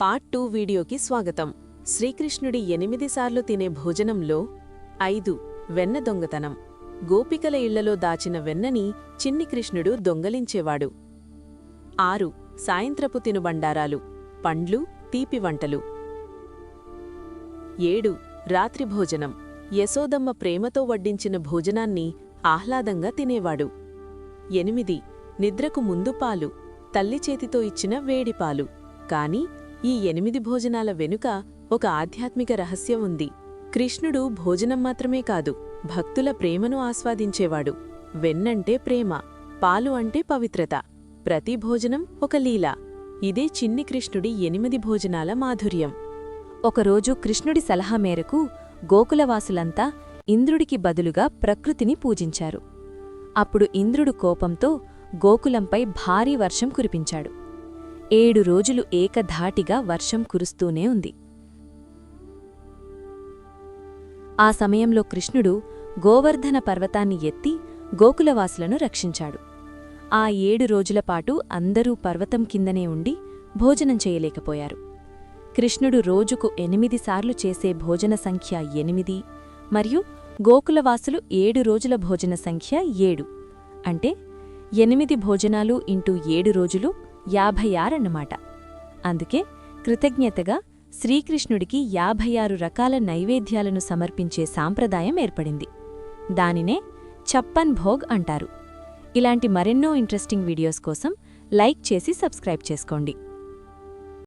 Part 2 వీడియోకి స్వాగతం. శ్రీకృష్ణుడి 8 సార్లు తినే భోజనంలో 5 వెన్న దొంగతనం. గోపికల ఇళ్లలో దాచిన వెన్నని చిన్ని కృష్ణుడు దొంగలించేవాడు. 6 సాయంత్రపు తినుబండారాలు, పండ్లు, తీపి వంటలు. 7 రాత్రి భోజనం. యశోదమ్మ ప్రేమతో వడ్డించిన భోజనాన్ని ఆహ్లాదంగా తినేవాడు. 8 నిద్రకు ముందు పాలు, తల్లి చేతితో ఇచ్చిన వేడి పాలు. కాని ఈ 8 భోజనాల వెనుక ఒక ఆధ్యాత్మిక రహస్యం ఉంది. కృష్ణుడు భోజనం మాత్రమే కాదు, భక్తుల ప్రేమను ఆస్వాదించేవాడు. వెన్నంటే ప్రేమ, పాలు అంటే పవిత్రత. ప్రతి భోజనం ఒక లీల. ఇదే చిన్ని కృష్ణుడి 8 భోజనాల మాధుర్యం. ఒకరోజు కృష్ణుడి సలహా మేరకు గోకులవాసులంతా ఇంద్రుడికి బదులుగా ప్రకృతిని పూజించారు. అప్పుడు ఇంద్రుడు కోపంతో గోకులంపై భారీ వర్షం కురిపించాడు. 7 రోజులు ఏకధాటిగా వర్షం కురుస్తూనే ఉంది. ఆ సమయంలో కృష్ణుడు గోవర్ధన పర్వతాన్ని ఎత్తి గోకులవాసులను రక్షించాడు. ఆ 7 రోజులపాటు అందరూ పర్వతం కిందనే ఉండి భోజనం చేయలేకపోయారు. కృష్ణుడు రోజుకు 8 సార్లు చేసే భోజన సంఖ్య 8 మరియు గోకులవాసులు 7 రోజుల భోజన సంఖ్య 7 అంటే 8 భోజనాలు ఇంటూ 7 రోజులు 56 అన్నమాట. అందుకే కృతజ్ఞతగా శ్రీకృష్ణుడికి 56 రకాల నైవేద్యాలను సమర్పించే సాంప్రదాయం ఏర్పడింది. దానినే చప్పన్ భోగ్ అంటారు. ఇలాంటి మరెన్నో ఇంట్రెస్టింగ్ వీడియోస్ కోసం లైక్ చేసి సబ్స్క్రైబ్ చేసుకోండి.